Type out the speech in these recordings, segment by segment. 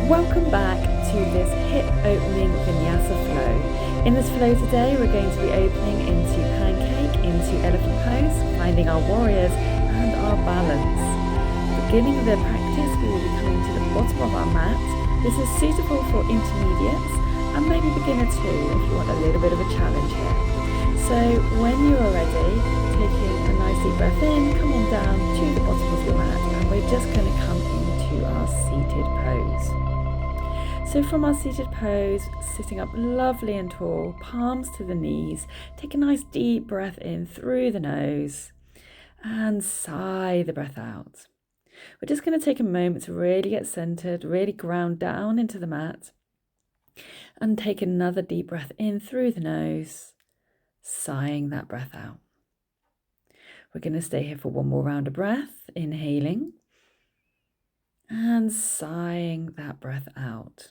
Welcome back to this hip opening Vinyasa flow. In this flow today, we're going to be opening into pancake, into elephant pose, finding our warriors and our balance. Beginning the practice, we will be coming to the bottom of our mat. This is suitable for intermediates and maybe beginner too if you want a little bit of a challenge here. So when you are ready, taking a nice deep breath in, come on down to the bottom of your mat, and we're just going to come into our seated pose. So from our seated pose, sitting up lovely and tall, palms to the knees, take a nice deep breath in through the nose and sigh the breath out. We're just going to take a moment to really get centered, really ground down into the mat, and take another deep breath in through the nose, sighing that breath out. We're going to stay here for one more round of breath, inhaling and sighing that breath out.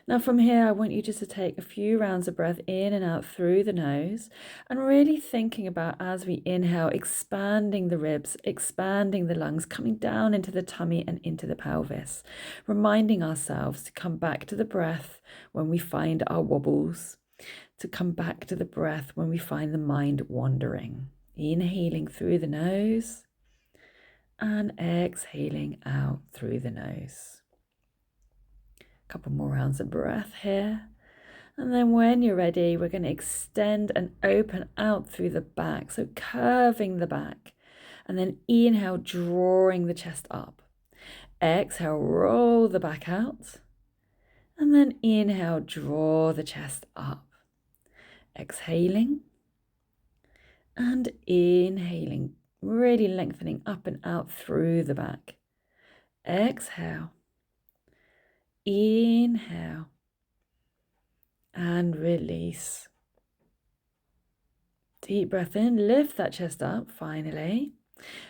Now from here, I want you just to take a few rounds of breath in and out through the nose and really thinking about, as we inhale, expanding the ribs, expanding the lungs, coming down into the tummy and into the pelvis, reminding ourselves to come back to the breath when we find our wobbles, to come back to the breath when we find the mind wandering. Inhaling through the nose and exhaling out through the nose. A couple more rounds of breath here. And then when you're ready, we're going to extend and open out through the back. So curving the back. And then inhale, drawing the chest up. Exhale, roll the back out. And then inhale, draw the chest up. Exhaling. And inhaling, really lengthening up and out through the back. Exhale. Inhale and release. Deep breath in, lift that chest up finally.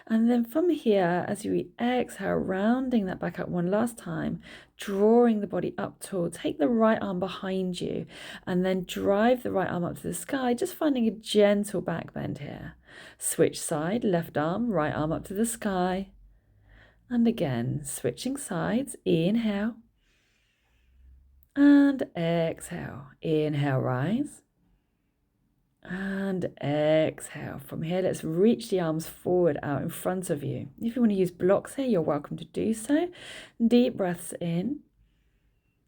And then from here, as you exhale, rounding that back up one last time, drawing the body up tall, take the right arm behind you and then drive the right arm up to the sky, just finding a gentle back bend here. Switch side, left arm, right arm up to the sky. And again, switching sides, inhale. And exhale. Inhale, rise. And exhale. From here, let's reach the arms forward out in front of you. If you want to use blocks here, you're welcome to do so. Deep breaths in.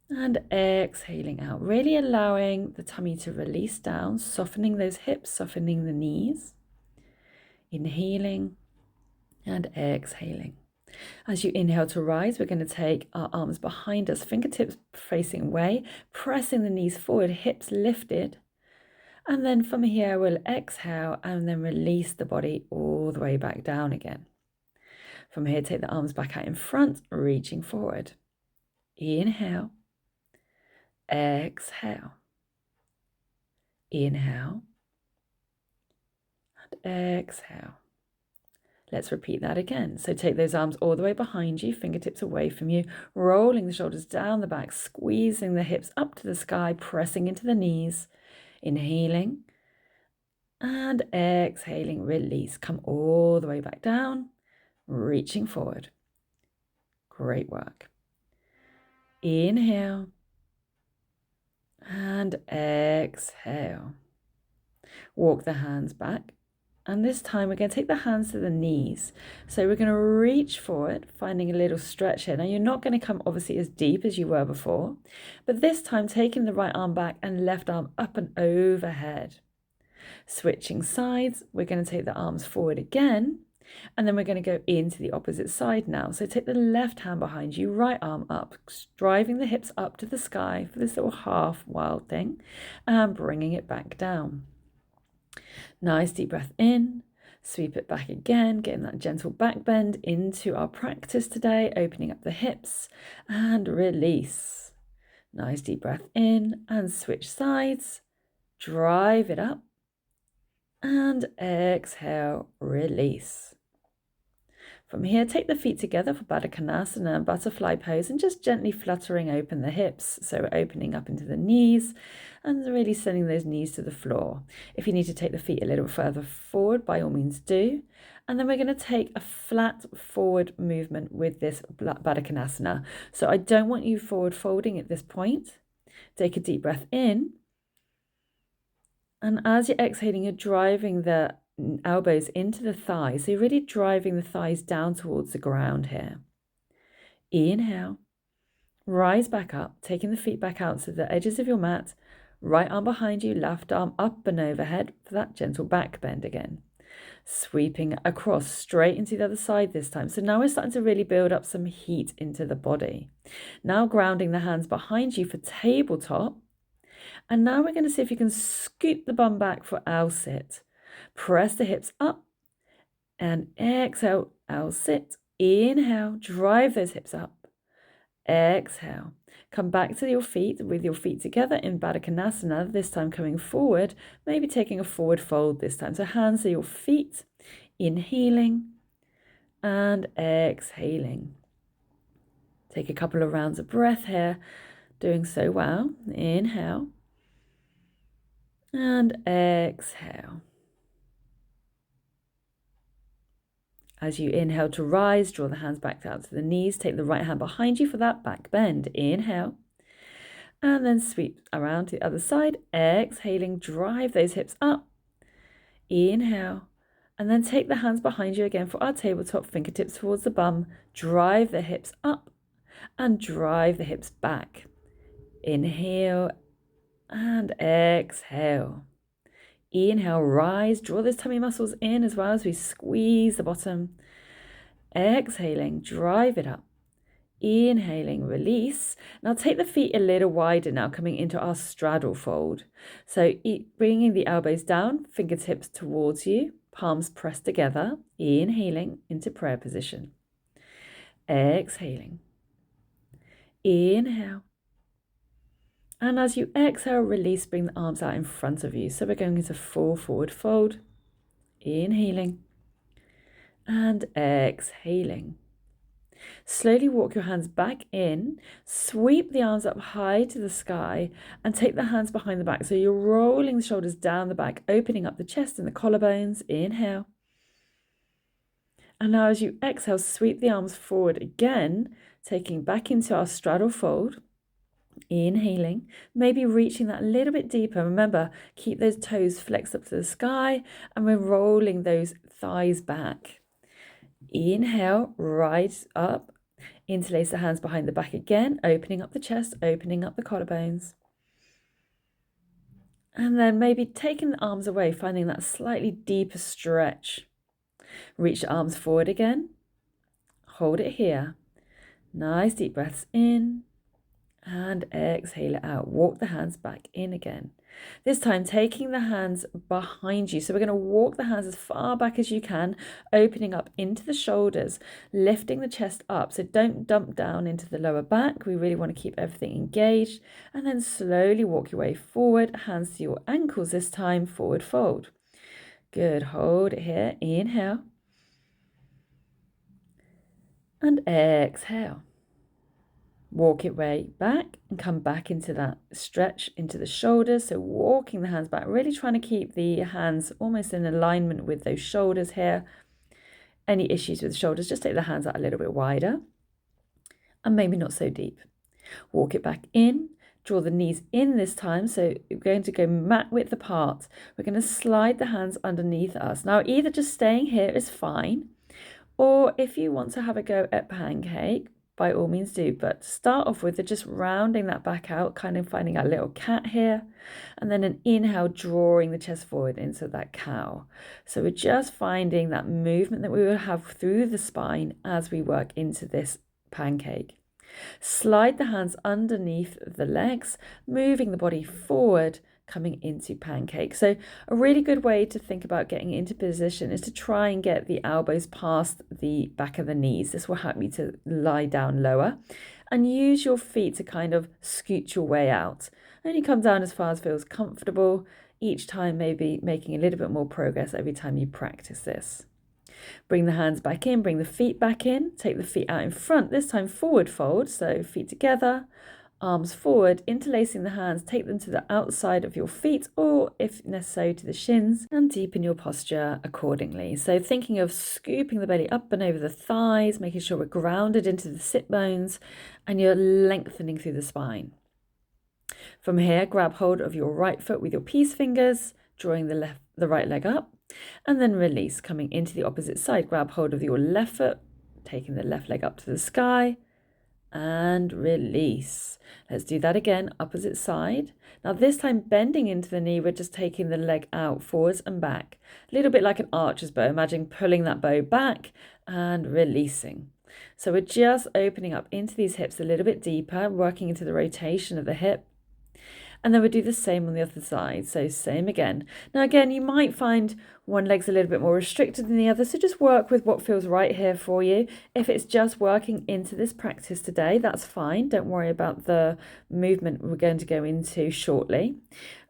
And exhaling out. Really allowing the tummy to release down, softening those hips, softening the knees. Inhaling and exhaling. As you inhale to rise, we're going to take our arms behind us, fingertips facing away, pressing the knees forward, hips lifted. And then from here, we'll exhale and then release the body all the way back down again. From here, take the arms back out in front, reaching forward. Inhale. Exhale. Inhale. And exhale. Let's repeat that again. So take those arms all the way behind you, fingertips away from you, rolling the shoulders down the back, squeezing the hips up to the sky, pressing into the knees, inhaling and exhaling, release. Come all the way back down, reaching forward. Great work. Inhale and exhale. Walk the hands back. And this time we're going to take the hands to the knees. So we're going to reach forward, finding a little stretch here. Now you're not going to come obviously as deep as you were before, but this time taking the right arm back and left arm up and overhead. Switching sides, we're going to take the arms forward again, and then we're going to go into the opposite side now. So take the left hand behind you, right arm up, driving the hips up to the sky for this little half wild thing, and bringing it back down. Nice deep breath in, sweep it back again, getting that gentle back bend into our practice today, opening up the hips and release. Nice deep breath in and switch sides, drive it up and exhale, release. From here, take the feet together for Baddha-Konasana, butterfly pose, and just gently fluttering open the hips. So we're opening up into the knees and really sending those knees to the floor. If you need to take the feet a little further forward, by all means do. And then we're going to take a flat forward movement with this Baddha Konasana. So I don't want you forward folding at this point. Take a deep breath in. And as you're exhaling, you're driving the elbows into the thighs. So you're really driving the thighs down towards the ground here. Inhale. Rise back up, taking the feet back out to the edges of your mat. Right arm behind you, left arm up and overhead for that gentle back bend again. Sweeping across straight into the other side this time. So now we're starting to really build up some heat into the body. Now grounding the hands behind you for tabletop. And now we're going to see if you can scoot the bum back for L sit. Press the hips up and exhale, L sit. Inhale, drive those hips up. Exhale. Come back to your feet with your feet together in Baddha Konasana, this time coming forward, maybe taking a forward fold this time. So hands to your feet, inhaling and exhaling. Take a couple of rounds of breath here, doing so well. Inhale and exhale. As you inhale to rise, draw the hands back out to the knees. Take the right hand behind you for that back bend. Inhale. And then sweep around to the other side. Exhaling, drive those hips up. Inhale. And then take the hands behind you again for our tabletop, fingertips towards the bum. Drive the hips up and drive the hips back. Inhale and exhale. Inhale, rise, draw those tummy muscles in as well as we squeeze the bottom. Exhaling, drive it up. Inhaling, release. Now take the feet a little wider now, coming into our straddle fold. So bringing the elbows down, fingertips towards you, palms pressed together. Inhaling into prayer position. Exhaling. Inhale. And as you exhale, release, bring the arms out in front of you. So we're going into full forward fold. Inhaling and exhaling. Slowly walk your hands back in, sweep the arms up high to the sky and take the hands behind the back. So you're rolling the shoulders down the back, opening up the chest and the collarbones. Inhale. And now as you exhale, sweep the arms forward again, taking back into our straddle fold. Inhaling, maybe reaching that a little bit deeper. Remember, keep those toes flexed up to the sky and we're rolling those thighs back. Inhale, rise up, interlace the hands behind the back again, opening up the chest, opening up the collarbones. And then maybe taking the arms away, finding that slightly deeper stretch. Reach the arms forward again. Hold it here. Nice deep breaths in. And exhale it out. Walk the hands back in again. This time taking the hands behind you. So we're going to walk the hands as far back as you can, opening up into the shoulders, lifting the chest up. So don't dump down into the lower back. We really want to keep everything engaged. And then slowly walk your way forward, hands to your ankles this time, forward fold. Good. Hold it here. Inhale. And exhale. Walk it way back and come back into that stretch into the shoulders. So walking the hands back, really trying to keep the hands almost in alignment with those shoulders here. Any issues with the shoulders, just take the hands out a little bit wider and maybe not so deep. Walk it back in, draw the knees in this time. So we're going to go mat width apart. We're going to slide the hands underneath us. Now, either just staying here is fine, or if you want to have a go at pancake, by all means do, but start off with just rounding that back out, kind of finding our little cat here, and then an inhale, drawing the chest forward into that cow. So we're just finding that movement that we will have through the spine as we work into this pancake. Slide the hands underneath the legs, moving the body forward, coming into pancake. So a really good way to think about getting into position is to try and get the elbows past the back of the knees. This will help you to lie down lower and use your feet to kind of scoot your way out. Only come down as far as feels comfortable, each time maybe making a little bit more progress every time you practice this. Bring the hands back in, bring the feet back in, take the feet out in front, this time forward fold, so feet together, arms forward, interlacing the hands, take them to the outside of your feet or if necessary to the shins, and deepen your posture accordingly. So thinking of scooping the belly up and over the thighs, making sure we're grounded into the sit bones and you're lengthening through the spine. From here, grab hold of your right foot with your peace fingers, drawing the right leg up, and then release, coming into the opposite side. Grab hold of your left foot, taking the left leg up to the sky, and release. Let's do that again, opposite side. Now this time bending into the knee, we're just taking the leg out forwards and back. A little bit like an archer's bow. Imagine pulling that bow back and releasing. So we're just opening up into these hips a little bit deeper, working into the rotation of the hip. And then we do the same on the other side. So same again. Now again, you might find one leg's a little bit more restricted than the other. So just work with what feels right here for you. If it's just working into this practice today, that's fine. Don't worry about the movement we're going to go into shortly.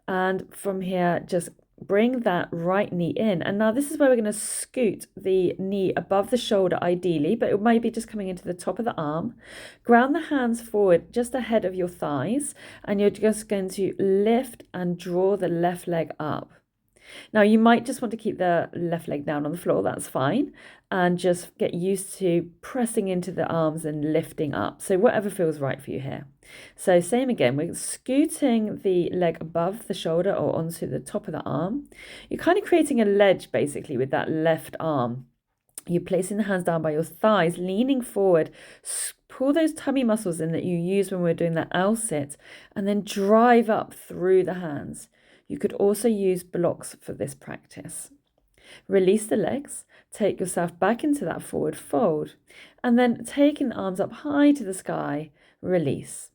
And from here, just bring that right knee in. And now this is where we're going to scoot the knee above the shoulder ideally, but it might be just coming into the top of the arm. Ground the hands forward just ahead of your thighs, and you're just going to lift and draw the left leg up. Now you might just want to keep the left leg down on the floor, that's fine, and just get used to pressing into the arms and lifting up. So whatever feels right for you here. So same again, we're scooting the leg above the shoulder or onto the top of the arm. You're kind of creating a ledge basically with that left arm. You're placing the hands down by your thighs, leaning forward, pull those tummy muscles in that you use when we're doing that L sit, and then drive up through the hands. You could also use blocks for this practice. Release the legs, take yourself back into that forward fold, and then taking the arms up high to the sky, release.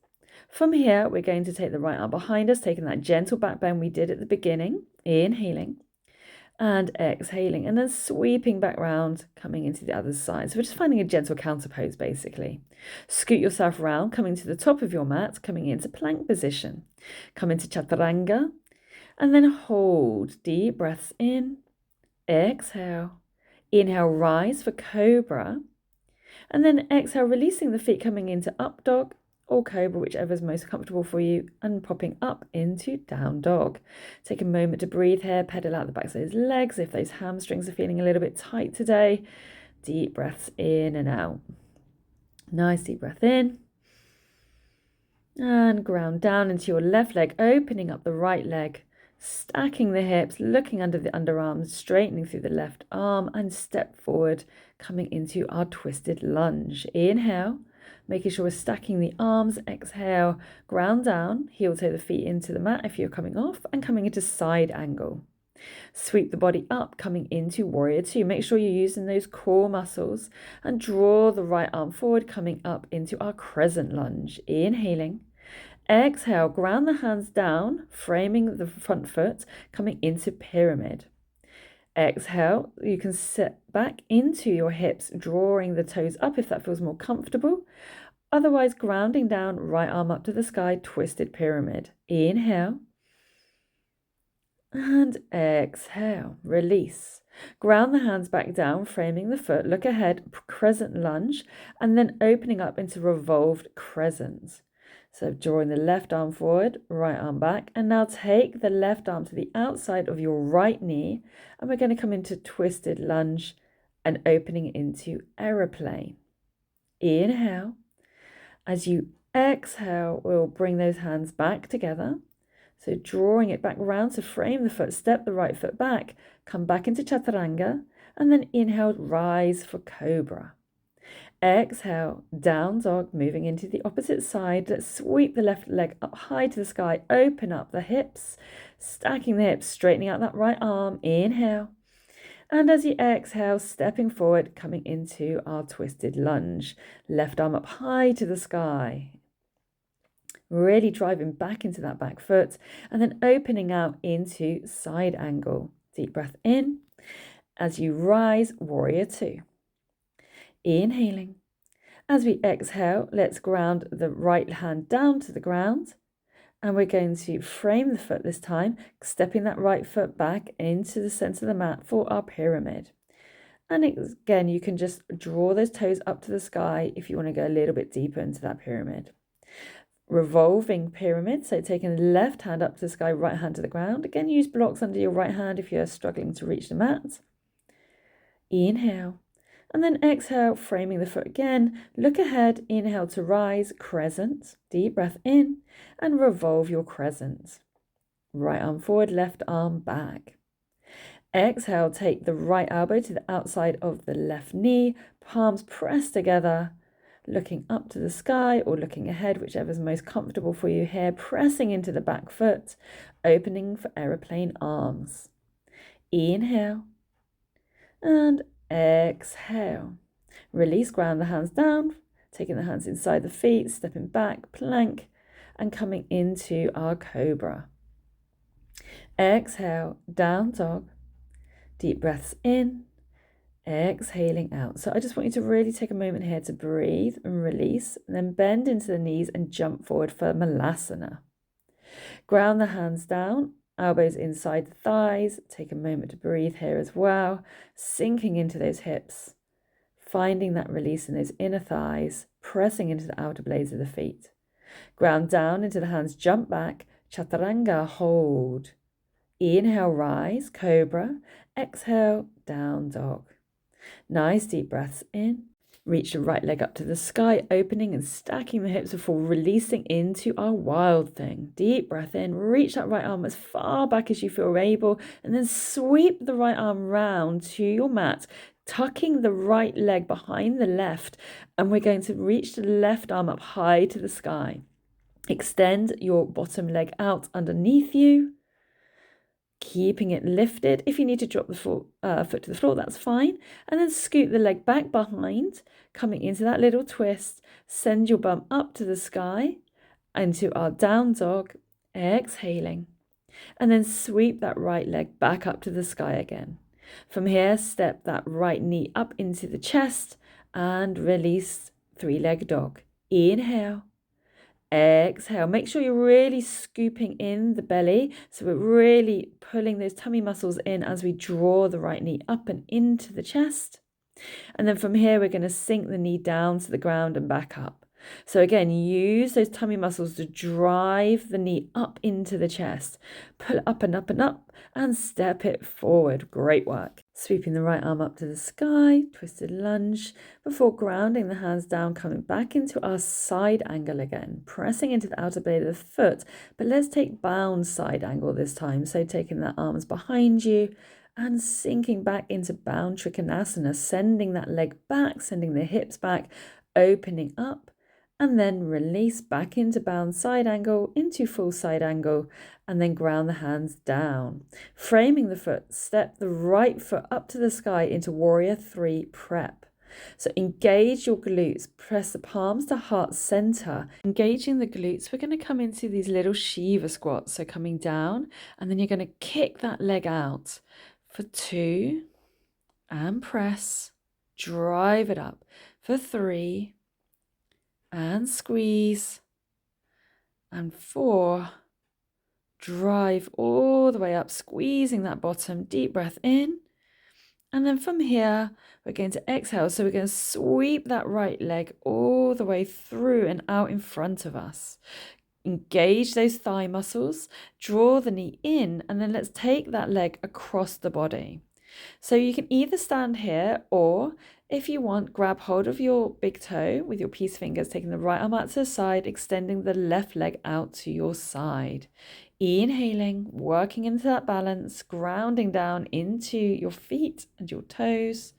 From here, we're going to take the right arm behind us, taking that gentle back bend we did at the beginning, inhaling and exhaling, and then sweeping back round, coming into the other side. So we're just finding a gentle counter pose basically. Scoot yourself round, coming to the top of your mat, coming into plank position. Come into chaturanga, and then hold. Deep breaths in, exhale. Inhale, rise for cobra, and then exhale, releasing the feet, coming into up dog or cobra, whichever is most comfortable for you, and popping up into down dog. Take a moment to breathe here, pedal out the backs of those legs if those hamstrings are feeling a little bit tight today. Deep breaths in and out. Nice deep breath in. And ground down into your left leg, opening up the right leg, stacking the hips, looking under the underarms, straightening through the left arm, and step forward, coming into our twisted lunge. Inhale, making sure we're stacking the arms. Exhale, ground down, heel toe the feet into the mat if you're coming off, and coming into side angle. Sweep the body up, coming into warrior two. Make sure you're using those core muscles, and draw the right arm forward, coming up into our crescent lunge. Inhaling. Exhale, ground the hands down, framing the front foot, coming into pyramid. Exhale, you can sit back into your hips, drawing the toes up if that feels more comfortable. Otherwise, grounding down, right arm up to the sky, twisted pyramid. Inhale. And exhale, release. Ground the hands back down, framing the foot, look ahead, crescent lunge, and then opening up into revolved crescent. So drawing the left arm forward, right arm back, and now take the left arm to the outside of your right knee, and we're going to come into twisted lunge and opening into aeroplane. Inhale. As you exhale, we'll bring those hands back together. So drawing it back round to frame the foot, step the right foot back, come back into chaturanga, and then inhale, rise for cobra. Exhale, down dog, moving into the opposite side. Let's sweep the left leg up high to the sky, open up the hips, stacking the hips, straightening out that right arm. Inhale. And as you exhale, stepping forward, coming into our twisted lunge. Left arm up high to the sky. Really driving back into that back foot, and then opening out into side angle. Deep breath in. As you rise, warrior two. Inhaling. As we exhale, let's ground the right hand down to the ground, and we're going to frame the foot this time, stepping that right foot back into the center of the mat for our pyramid. And again, you can just draw those toes up to the sky if you want to go a little bit deeper into that pyramid. Revolving pyramid, so taking the left hand up to the sky, right hand to the ground. Again, use blocks under your right hand if you're struggling to reach the mat. Inhale. And then exhale, framing the foot again. Look ahead, inhale to rise, crescent. Deep breath in and revolve your crescent. Right arm forward, left arm back. Exhale, take the right elbow to the outside of the left knee, palms pressed together, looking up to the sky or looking ahead, whichever is most comfortable for you here, pressing into the back foot, opening for aeroplane arms. Inhale and exhale. Release, ground the hands down, taking the hands inside the feet, stepping back, plank, and coming into our cobra. Exhale, down dog. Deep breaths in, exhaling out. So I just want you to really take a moment here to breathe and release, and then bend into the knees and jump forward for Malasana. Ground the hands down, elbows inside the thighs. Take a moment to breathe here as well, sinking into those hips, finding that release in those inner thighs, pressing into the outer blades of the feet. Ground down into the hands, jump back, chaturanga, hold. Inhale, rise, cobra. Exhale, down dog. Nice deep breaths in. Reach the right leg up to the sky, opening and stacking the hips before releasing into our wild thing. Deep breath in, reach that right arm as far back as you feel able, and then sweep the right arm round to your mat, tucking the right leg behind the left, and we're going to reach the left arm up high to the sky. Extend your bottom leg out underneath you, keeping it lifted. If you need to drop the foot to the floor, that's fine. And then scoot the leg back behind, coming into that little twist. Send your bum up to the sky, into our down dog, exhaling. And then sweep that right leg back up to the sky again. From here, step that right knee up into the chest and release, three-leg dog. Inhale. Exhale. Make sure you're really scooping in the belly. So we're really pulling those tummy muscles in as we draw the right knee up and into the chest. And then from here, we're going to sink the knee down to the ground and back up. So again, use those tummy muscles to drive the knee up into the chest. Pull it up and up and up and step it forward. Great work. Sweeping the right arm up to the sky, twisted lunge, before grounding the hands down, coming back into our side angle again, pressing into the outer blade of the foot. But let's take bound side angle this time. So taking the arms behind you and sinking back into bound trikonasana, sending that leg back, sending the hips back, opening up, and then release back into bound side angle, into full side angle, and then ground the hands down. Framing the foot, step the right foot up to the sky into warrior 3 prep. So engage your glutes, press the palms to heart center. Engaging the glutes, we're going to come into these little Shiva squats. So coming down, and then you're going to kick that leg out for 2, and press, drive it up for 3, and squeeze, and 4, drive all the way up, squeezing that bottom, deep breath in. And then from here, we're going to exhale. So we're going to sweep that right leg all the way through and out in front of us. Engage those thigh muscles, draw the knee in, and then let's take that leg across the body. So you can either stand here, or if you want, grab hold of your big toe with your peace fingers, taking the right arm out to the side, extending the left leg out to your side. Inhaling, working into that balance, grounding down into your feet and your toes.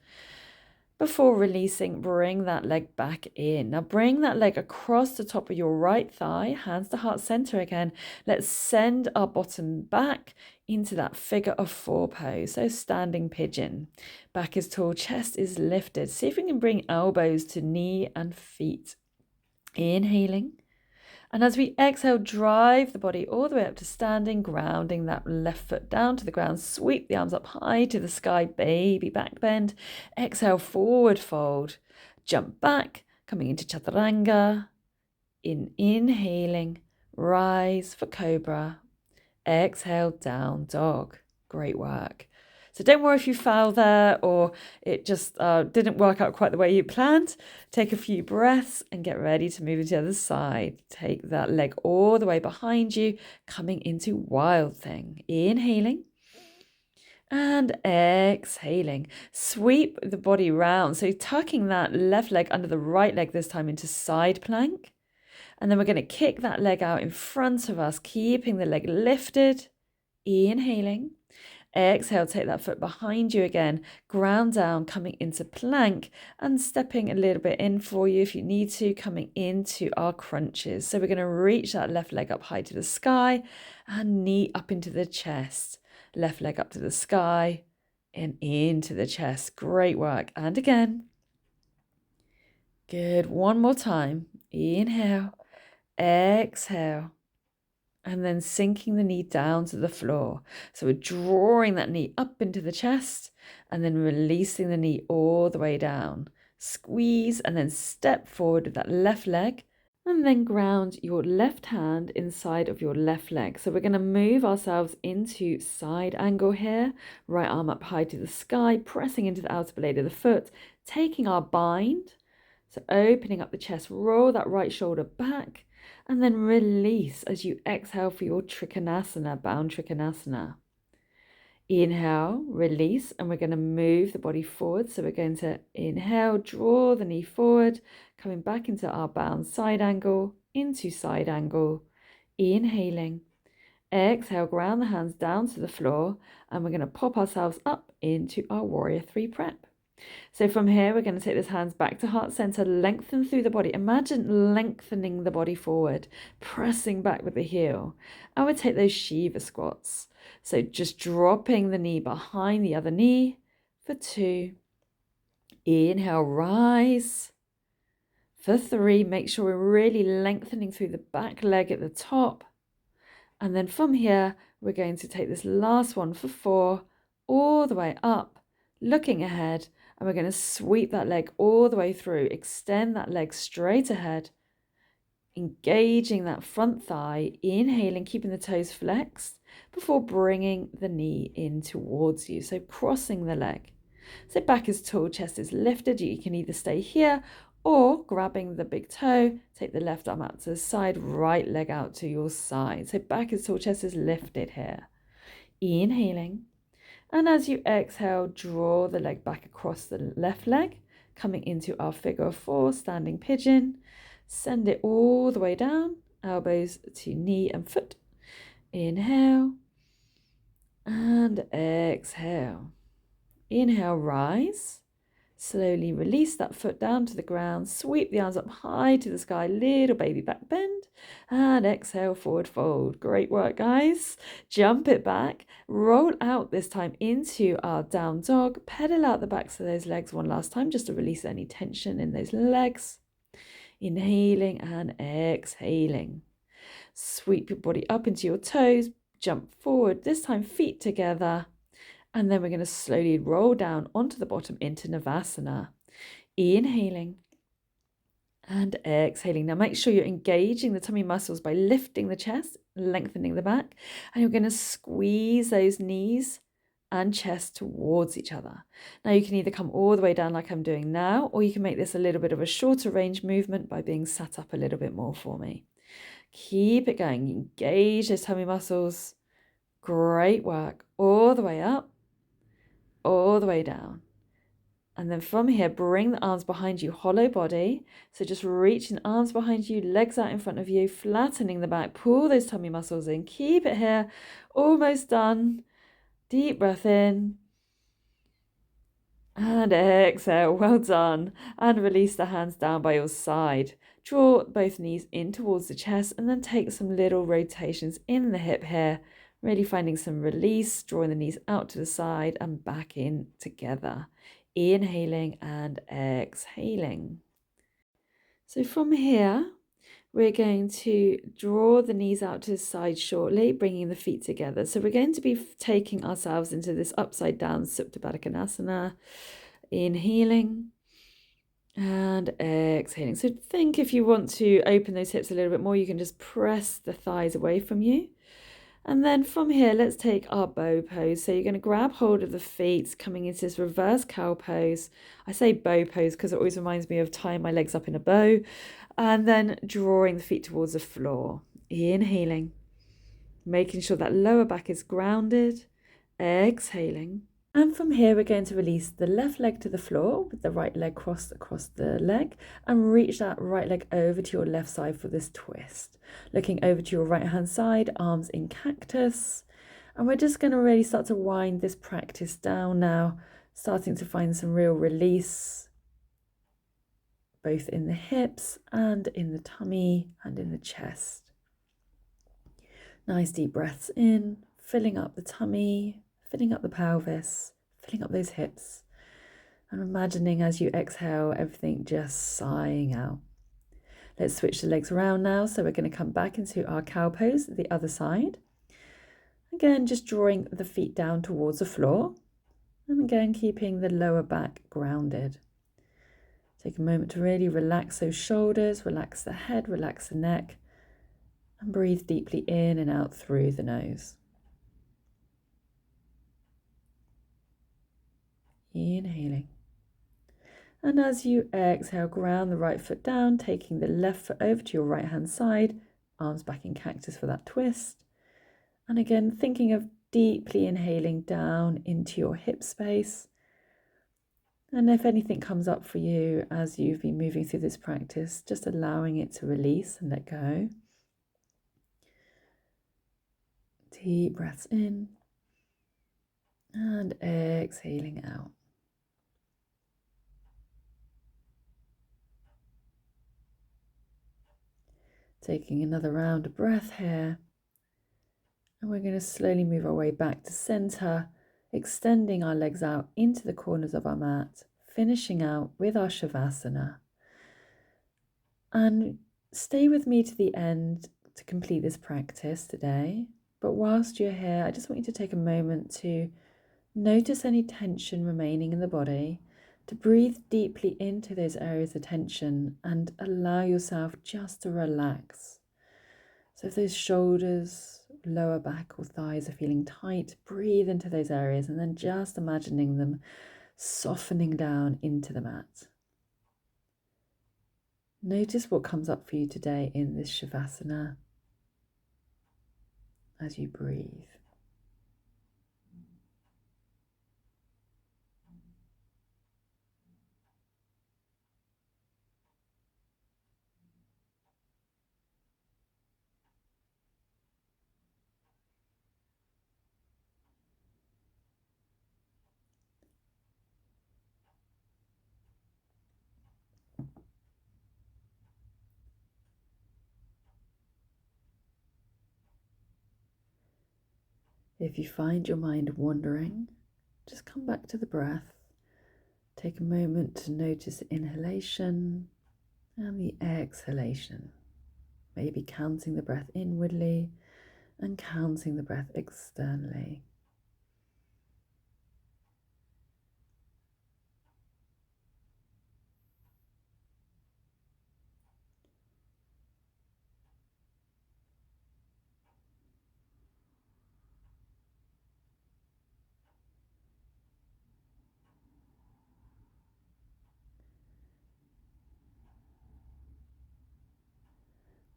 Before releasing, bring that leg back in. Now bring that leg across the top of your right thigh, hands to heart center again. Let's send our bottom back into that figure of 4 pose. So standing pigeon. Back is tall, chest is lifted. See if we can bring elbows to knee and feet. Inhaling. And as we exhale, drive the body all the way up to standing, grounding that left foot down to the ground. Sweep the arms up high to the sky, baby back bend. Exhale, forward fold. Jump back, coming into chaturanga. Inhaling, rise for cobra. Exhale, down dog. Great work. So don't worry if you fell there or it just didn't work out quite the way you planned. Take a few breaths and get ready to move to the other side. Take that leg all the way behind you, coming into Wild Thing. Inhaling. And exhaling. Sweep the body round. So tucking that left leg under the right leg this time into side plank. And then we're going to kick that leg out in front of us, keeping the leg lifted. Inhaling. Exhale, take that foot behind you again. Ground down, coming into plank and stepping a little bit in for you if you need to, coming into our crunches. So we're going to reach that left leg up high to the sky and knee up into the chest. Left leg up to the sky and into the chest. Great work. And again. Good. One more time. Inhale. Exhale. And then sinking the knee down to the floor. So we're drawing that knee up into the chest and then releasing the knee all the way down. Squeeze and then step forward with that left leg and then ground your left hand inside of your left leg. So we're going to move ourselves into side angle here. Right arm up high to the sky, pressing into the outer blade of the foot, taking our bind. So opening up the chest, roll that right shoulder back. And then release as you exhale for your trikonasana, bound trikonasana. Inhale, release, and we're going to move the body forward. So we're going to inhale, draw the knee forward, coming back into our bound side angle, into side angle. Inhaling. Exhale, ground the hands down to the floor, and we're going to pop ourselves up into our warrior 3 prep. So from here, we're going to take those hands back to heart center, lengthen through the body. Imagine lengthening the body forward, pressing back with the heel. I would take those Shiva squats. So just dropping the knee behind the other knee for 2. Inhale, rise. For 3, make sure we're really lengthening through the back leg at the top. And then from here, we're going to take this last one for 4, all the way up, looking ahead. And we're going to sweep that leg all the way through. Extend that leg straight ahead. Engaging that front thigh. Inhaling, keeping the toes flexed before bringing the knee in towards you. So crossing the leg. So back is tall, chest is lifted. You can either stay here or grabbing the big toe. Take the left arm out to the side, right leg out to your side. So back is tall, chest is lifted here. Inhaling. And as you exhale, draw the leg back across the left leg, coming into our figure of 4, standing pigeon. Send it all the way down, elbows to knee and foot. Inhale and exhale. Inhale, rise. Slowly release that foot down to the ground. Sweep the arms up high to the sky, little baby back bend. And exhale, forward fold. Great work, guys. Jump it back. Roll out this time into our down dog. Pedal out the backs of those legs one last time just to release any tension in those legs. Inhaling and exhaling. Sweep your body up into your toes. Jump forward, this time feet together. And then we're going to slowly roll down onto the bottom into Navasana. Inhaling and exhaling. Now make sure you're engaging the tummy muscles by lifting the chest, lengthening the back. And you're going to squeeze those knees and chest towards each other. Now you can either come all the way down like I'm doing now, or you can make this a little bit of a shorter range movement by being sat up a little bit more for me. Keep it going. Engage those tummy muscles. Great work. All the way up. All the way down. And then from here, bring the arms behind you, hollow body. So just reaching arms behind you, legs out in front of you, flattening the back, pull those tummy muscles in. Keep it here. Almost done. Deep breath in. And exhale. Well done. And release the hands down by your side. Draw both knees in towards the chest and then take some little rotations in the hip here. Really finding some release, drawing the knees out to the side and back in together. Inhaling and exhaling. So from here, we're going to draw the knees out to the side shortly, bringing the feet together. So we're going to be taking ourselves into this upside down Supine. Inhaling and exhaling. So think if you want to open those hips a little bit more, you can just press the thighs away from you. And then from here, let's take our bow pose. So you're going to grab hold of the feet, coming into this reverse cow pose. I say bow pose because it always reminds me of tying my legs up in a bow. And then drawing the feet towards the floor. Inhaling, making sure that lower back is grounded. Exhaling. And from here, we're going to release the left leg to the floor with the right leg crossed across the leg and reach that right leg over to your left side for this twist. Looking over to your right hand side, arms in cactus. And we're just going to really start to wind this practice down now, starting to find some real release, both in the hips and in the tummy and in the chest. Nice deep breaths in, filling up the tummy, filling up the pelvis, filling up those hips, and imagining as you exhale, everything just sighing out. Let's switch the legs around now. So we're going to come back into our cow pose, the other side. Again, just drawing the feet down towards the floor. And again, keeping the lower back grounded. Take a moment to really relax those shoulders, relax the head, relax the neck, and breathe deeply in and out through the nose. Inhaling. And as you exhale, ground the right foot down, taking the left foot over to your right hand side, arms back in cactus for that twist. And again, thinking of deeply inhaling down into your hip space. And if anything comes up for you as you've been moving through this practice, just allowing it to release and let go. Deep breaths in and exhaling out. Taking another round of breath here. And we're going to slowly move our way back to center, extending our legs out into the corners of our mat, finishing out with our Shavasana. And stay with me to the end to complete this practice today. But whilst you're here, I just want you to take a moment to notice any tension remaining in the body, to breathe deeply into those areas of tension and allow yourself just to relax. So if those shoulders, lower back or thighs are feeling tight, breathe into those areas and then just imagining them softening down into the mat. Notice what comes up for you today in this Shavasana as you breathe. If you find your mind wandering, just come back to the breath. Take a moment to notice the inhalation and the exhalation. Maybe counting the breath inwardly and counting the breath externally.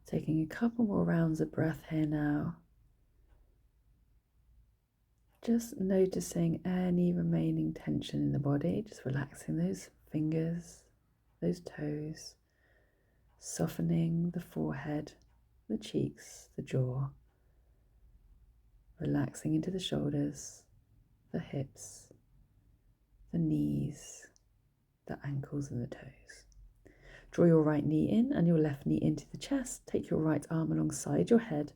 Taking a couple more rounds of breath here now. Just noticing any remaining tension in the body, just relaxing those fingers, those toes, softening the forehead, the cheeks, the jaw, relaxing into the shoulders, the hips, the knees, the ankles and the toes. Draw your right knee in and your left knee into the chest. Take your right arm alongside your head.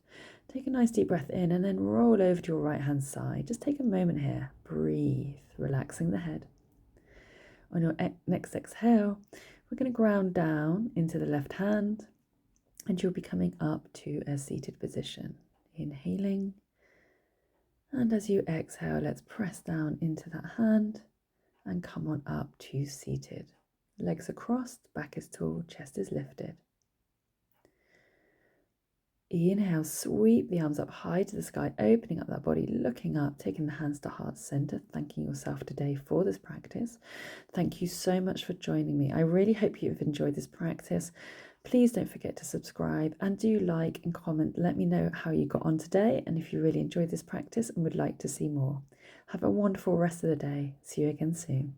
Take a nice deep breath in and then roll over to your right hand side. Just take a moment here. Breathe, relaxing the head. On your next exhale, we're going to ground down into the left hand and you'll be coming up to a seated position. Inhaling. And as you exhale, let's press down into that hand and come on up to seated. Legs are crossed, back is tall, chest is lifted. Inhale, sweep the arms up high to the sky, opening up that body, looking up, taking the hands to heart center, thanking yourself today for this practice. Thank you so much for joining me. I really hope you've enjoyed this practice. Please don't forget to subscribe and do like and comment. Let me know how you got on today and if you really enjoyed this practice and would like to see more. Have a wonderful rest of the day. See you again soon.